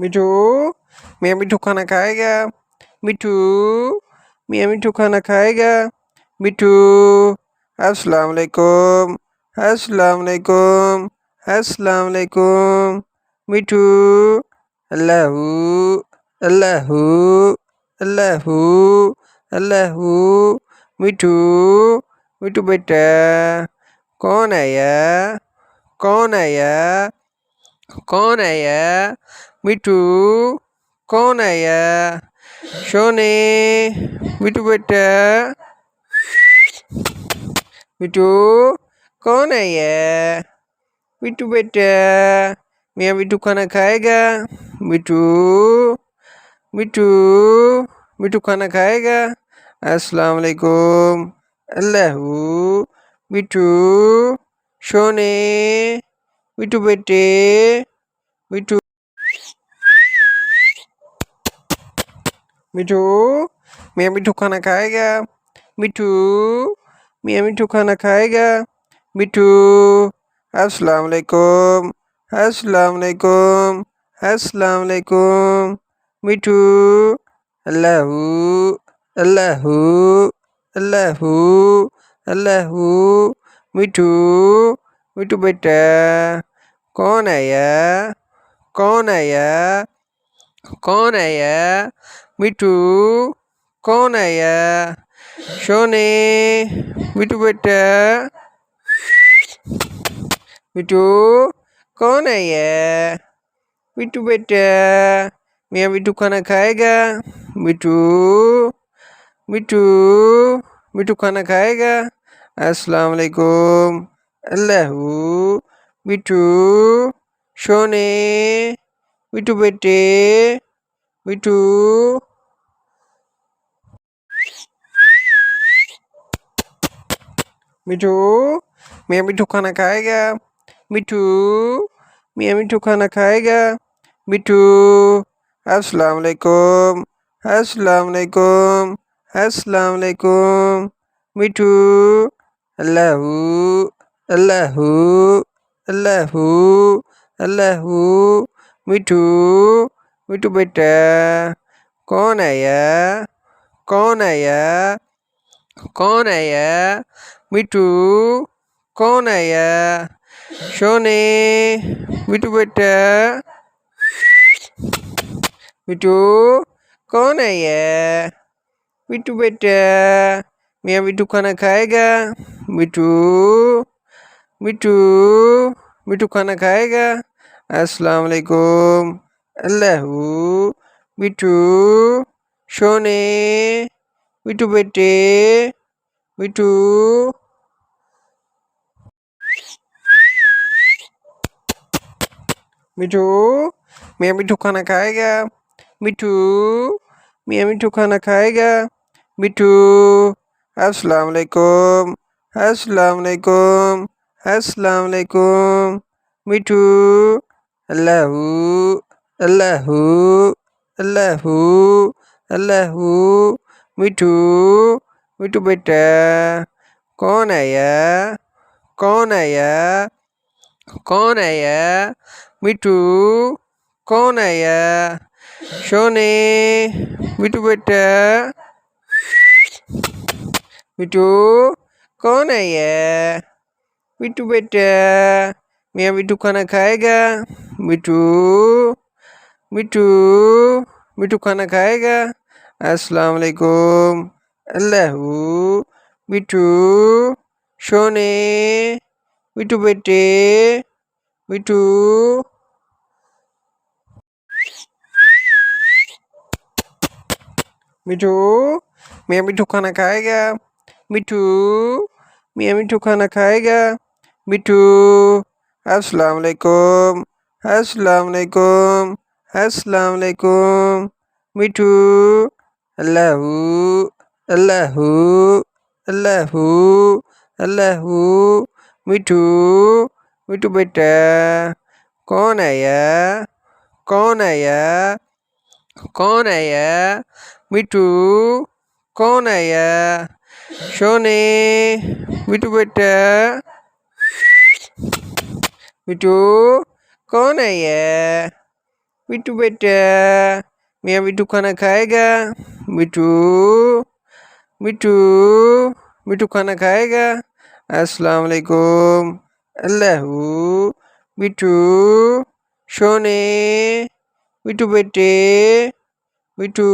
मिठू, मियाँ मिठू खाना खाएगा? मिठू, मियाँ मिठू खाना खाएगा? मिठू, अस्सलाम वालेकुम, अस्सलाम वालेकुम, अस्सलाम वालेकुम। मिठू, अल्लाहू, अल्लाहू, अल्लाहू, अल्लाहू। मिठू, मिठू बेटा, कौन आया? कौन आया? कौन आया? मिठू, कौन आया? सोने, मिठू बेटा, मिठू, कौन आया? मिठू बेटा, मियाँ मिठू खाना खाएगा? मिठू, मिठू, मिठू खाना खाएगा? अस्सलाम वालेकुम, अल्लाहू। मिठू, सोने, मिठू बेटे, मिठू, मिठू, मियाँ मिठू खाना खाएगा? मिठू, मियाँ मिठू खाना खाएगा? मिठू, अस्सलाम वालेकुम, अस्सलाम वालेकुम, अस्सलाम वालेकुम। मिठू, अल्लाहू, अल्लाहू, अल्लाहू, अल्लाहू। मिठू, मिठू बेटा, कौन आया? कौन आया? कौन आया? मिठू, कौन आया? सोने, मिठू बेटा, मिठू, कौन आया? मिठू बेटा, मियाँ मिठू खाना खाएगा? मिठू, मिठू, मिठू खाना खाएगा? अस्सलाम वालेकुम, अल्लाहू। मिठू, सोने, मिठू बेटे, मिठू, मिठू, मियाँ मिठू खाना खाएगा? मिठू, मियाँ मिठू खाना खाएगा? मिठू, अस्सलाम वालेकुम, अस्सलाम वालेकुम, अस्सलाम वालेकुम। मिठू, अल्लाहू, अल्लाहू, अल्लाहू, अल्लाहू। मिठू, मिठू बेटा, कौन आया? कौन आया? कौन आया? मिठू, कौन आया? सोने, मिठू बेटा, मिठू, कौन आया? मिठू बेटा, मियाँ मिठू खाना खाएगा? मिठू, मिठू, मिठू खाना खाएगा? अस्सलाम वालेकुम, अल्लाहू। मिठू, सोने, मिठू बेटे, मिठू, मिठू, मियाँ मिठू खाना खाएगा? मिठू, मियाँ मिठू खाना खाएगा? मिठू, अस्सलाम वालेकुम, अस्सलाम वालेकुम, अस्सलाम वालेकुम। मिठू, अल्लाहू, अल्लाहू, अल्लाहू, अल्लाहू। मिठू, मिठू बेटा, कौन आया? कौन आया? कौन आया? मिठू, कौन आया? सोने, मिठू बेटा, मिठू, कौन आया? मिठू बेटा, मियाँ मिठू खाना खाएगा? मिठू, मिठू, मिठू खाना खाएगा? अस्सलाम वालेकुम, अल्लाहू। मिठू, सोने, मिठू बेटे, मिठू, मिठू, मियाँ मिठू खाना खाएगा? मिठू, मियाँ मिठू खाना खाएगा? मिठू, अस्सलाम वालेकुम, अस्सलाम वालेकुम, अस्सलाम वालेकुम। मिठू, अल्लाहू, अल्लाहू, अल्लाहू, अल्लाहू। मिठू, मिठू बेटा, कौन आया? कौन आया? कौन आया? मिठू, कौन आया? सोने, मिठू बेटा, मिठू, कौन आया? मिठू बेटा, मियाँ मिठू खाना खाएगा? मिठू मिठू मिठू खाना खाएगा? अस्सलाम वालेकुम। अल्लाहू मिठू सोने, मिठू बेटे, मिठू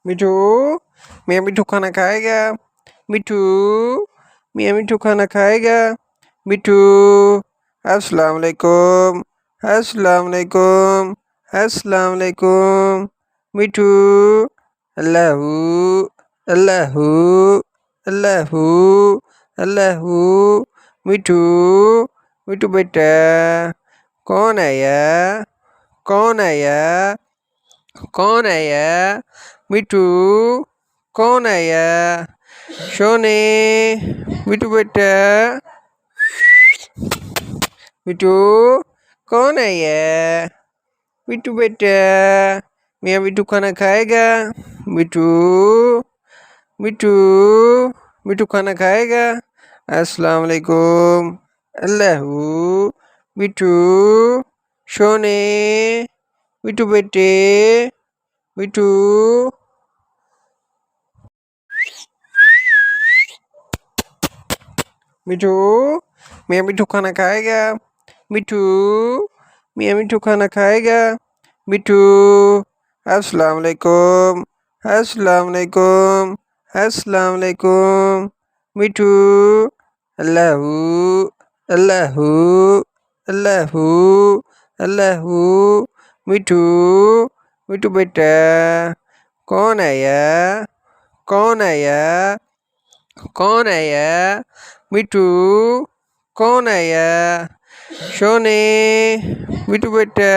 मिठू, मियाँ मिठू खाना खाएगा? मिठू मियाँ मिठू खाना खाएगा? मिठू अस्सलाम वालेकुम। अस्सलाम वालेकुम। अस्सलाम वालेकुम। मिठू अल्लाहू अल्लाहू अल्लाहू अल्लाहू। मिठू मिठू बेटा, कौन आया? कौन आया? कौन आया? मिठू कौन आया? सोने, मिठू बेटा, मिठू कौन आया? मिठू बेटा, मियाँ मिठू खाना खाएगा? मिठू मिठू मिठू खाना खाएगा? अस्सलाम वालेकुम। अल्लाहू मिठू सोने, मिठू बेटे, मिठू मिठू, मियाँ मिठू खाना खाएगा? मिठू मियाँ मिठू खाना खाएगा? मिठू अस्सलाम वालेकुम। अस्सलाम वालेकुम। अस्सलाम वालेकुम। मिठू अल्लाहू अल्लाहू अल्लाहू अल्लाहू। मिठू मिठू बेटा, कौन आया? कौन आया? कौन आया? मिठू कौन आया? सोने, मिठू बेटा,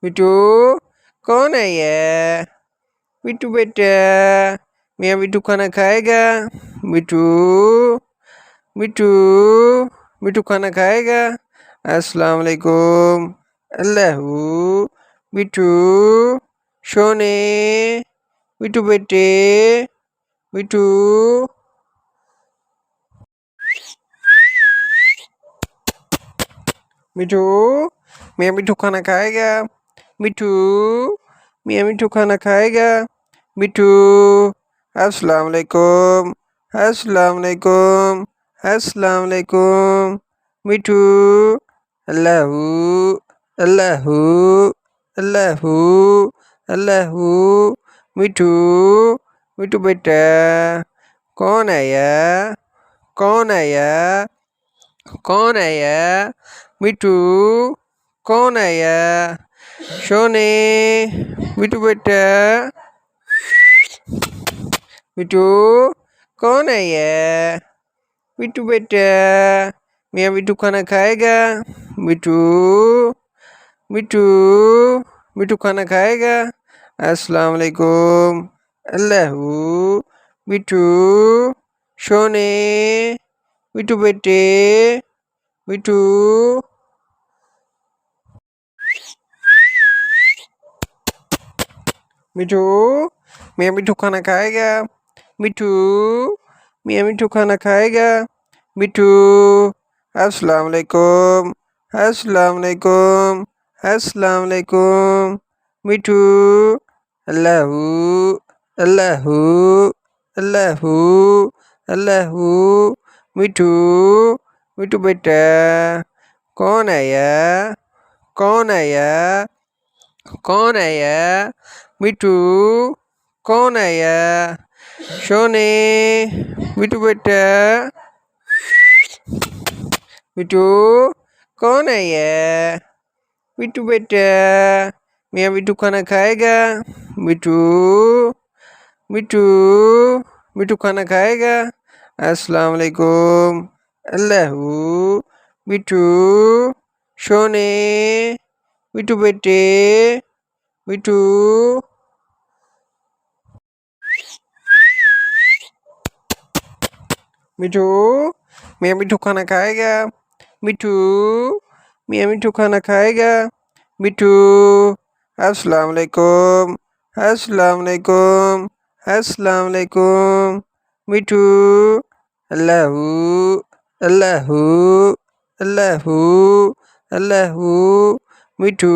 मिठू कौन आया? मिठू बेटा, मियाँ मिठू खाना खाएगा? मिठू मिठू मिठू खाना खाएगा? अस्सलाम वालेकुम। अल्लाहू मिठू सोने, मिठू बेटे, मिठू मिठू, मियाँ मिठू खाना खाएगा? मिठू मियाँ मिठू खाना खाएगा? मिठू अस्सलाम वालेकुम। अस्सलाम वालेकुम। अस्सलाम वालेकुम। मिठू अल्लाहू अल्लाहू अल्लाहू अल्लाहू। मिठू मिठू बेटा, कौन आया? कौन आया? कौन आया? मिठू कौन आया? सोने, मिठू बेटा, मिठू कौन आया? मिठू बेटा, मियाँ मिठू खाना खाएगा? मिठू मिठू मिठू खाना खाएगा? अस्सलाम वालेकुम। अल्लाहू मिठू सोने, मिठू बेटे, मिठू मिठू, मियाँ मिठू खाना खाएगा? मिठू मियाँ मिठू खाना खाएगा? मिठू अस्सलाम वालेकुम। अस्सलाम वालेकुम। अस्सलाम वालेकुम। मिठू अल्लाहू अल्लाहू अल्लाहू अल्लाहू। मिठू मिठू बेटा, कौन आया? कौन आया? कौन आया? मिठू कौन आया? सोने, मिठू बेटा, मिठू कौन आया? मिठू बेटा, मियाँ मिठू खाना खाएगा? मिठू मिठू मिठू खाना खाएगा? अस्सलाम वालेकुम। अल्लाहू मिठू सोने, मिठू बेटे, मिठू मिठू, मियाँ मिठू खाना खाएगा? मिठू मियाँ मिठू खाना खाएगा? मिठू अस्सलाम वालेकुम। अस्सलाम वालेकुम। अस्सलाम वालेकुम। मिठू अल्लाहू अल्लाहू अल्लाहू अल्लाहू। मिठू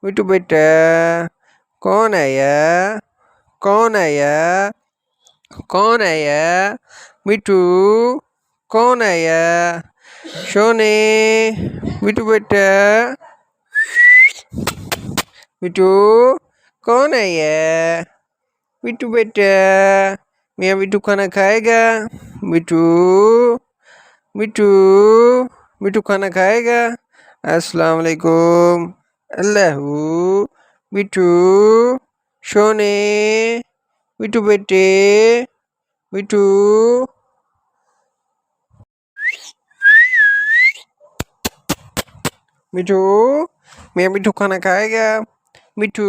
मिठू बेटा कौन आया कौन आया कौन आया? मिठू कौन आया? सोने मिठू बेटा मिठू कौन आया? मिठू बेटा मियाँ मिठू खाना खाएगा? मिठू मिठू मिठू खाना खाएगा? अस्सलाम वालेकुम। अल्लाहू मिठू सोने मिठू बेटे मिठू मिठू मियाँ मिठू खाना खाएगा? मिठू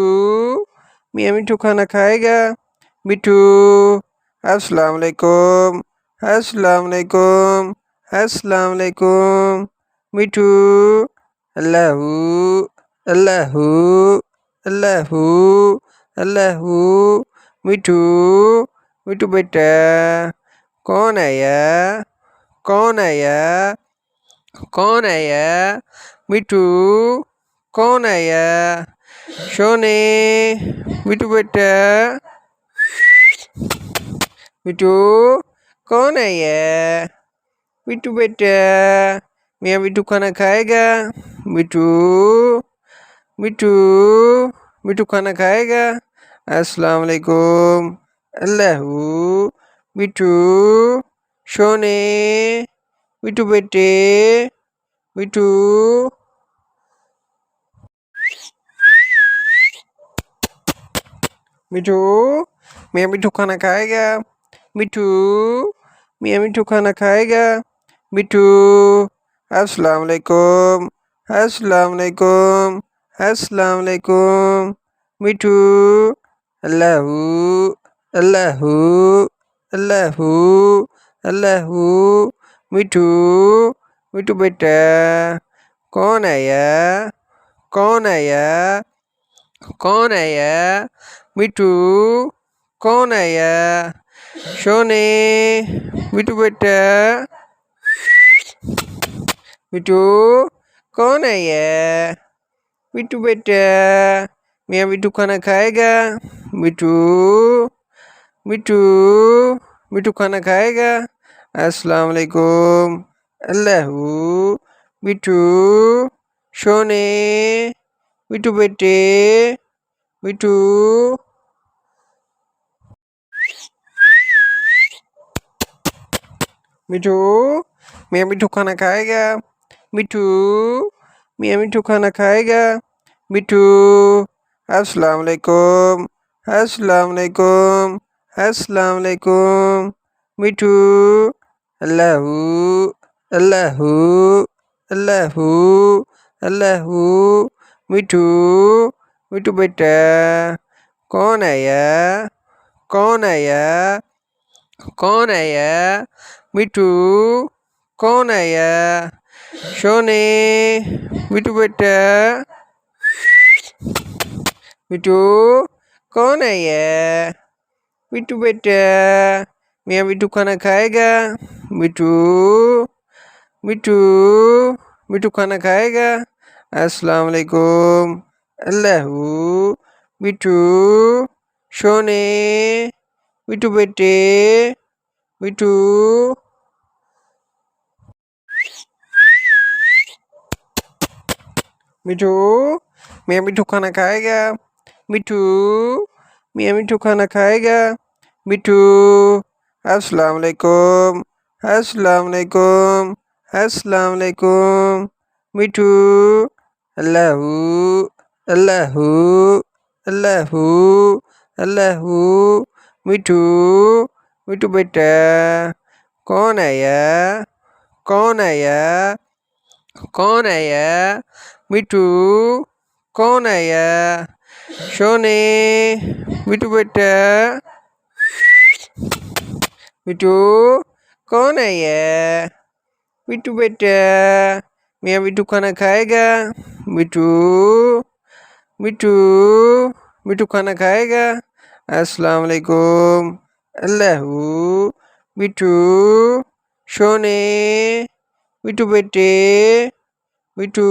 मियाँ मिठू खाना खाएगा? मिठू अस्सलाम वालेकुम अस्सलाम वालेकुम अस्सलाम वालेकुम। मिठू अल्लाहू अल्लाहू अल्लाहू अल्लाहू। मिठू मिठू बेटा कौन आया कौन आया कौन आया? मिठू कौन आया? सोने मिठू बेटा मिठू कौन आया? मिठू बेटा मियाँ मिठू खाना खाएगा? मिठू मिठू मिठू खाना खाएगा? अस्सलाम वालेकुम। अल्लाहू मिठू सोने मिठू बेटे मिठू मिठू मियाँ मिठू खाना खाएगा? मिठू मियाँ मिठू खाना खाएगा? मिठू अस्सलाम वालेकुम अस्सलाम वालेकुम अस्सलाम वालेकुम। मिठू अल्लाहू अल्लाहू अल्लाहू अल्लाहू। मिठू मिठू बेटा कौन आया कौन आया कौन आया? मिठू कौन आया? सोने मिठू बेटा मिठू कौन आया? मिठू बेटा मियाँ मिठू खाना खाएगा? मिठू मिठू मिठू खाना खाएगा? अस्सलाम वालेकुम। अल्लाहू मिठू सोने मिठू बेटे मिठू मिठू मियाँ मिठू खाना खाएगा? मिठू मियाँ मिठू खाना खाएगा? मिठू अस्सलाम वालेकुम अस्सलाम वालेकुम अस्सलाम वालेकुम। मिठू अल्लाहू अल्लाहू अल्लाहू अल्लाहू। मिठू मिठू बेटा कौन आया कौन आया कौन आया? मिठू कौन आया? सोने मिठू बेटा मिठू कौन आया? मिठू बेटा मियाँ मिठू खाना खाएगा? मिठू मिठू मिठू खाना खाएगा? अस्सलाम वालेकुम। अल्लाहू मिठू सोने मिठू बेटे मिठू मिठू मियाँ मिठू खाना खाएगा? मिठू मियाँ मिठू खाना खाएगा? मिठू अस्सलाम वालेकुम अस्सलाम वालेकुम अस्सलाम वालेकुम। मिठू अल्लाहू अल्लाहू अल्लाहू अल्लाहू। मिठू मिठू बेटा कौन आया कौन आया कौन आया? मिठू कौन आया? सोने मिठू बेटा मिठू कौन आया? मिठू बेटा मियाँ मिठू खाना खाएगा? मिठू मिठू मिठू खाना खाएगा? अस्सलाम वालेकुम। अल्लाहू बिट्टू सोने, बिट्टू बेटे, बिट्टू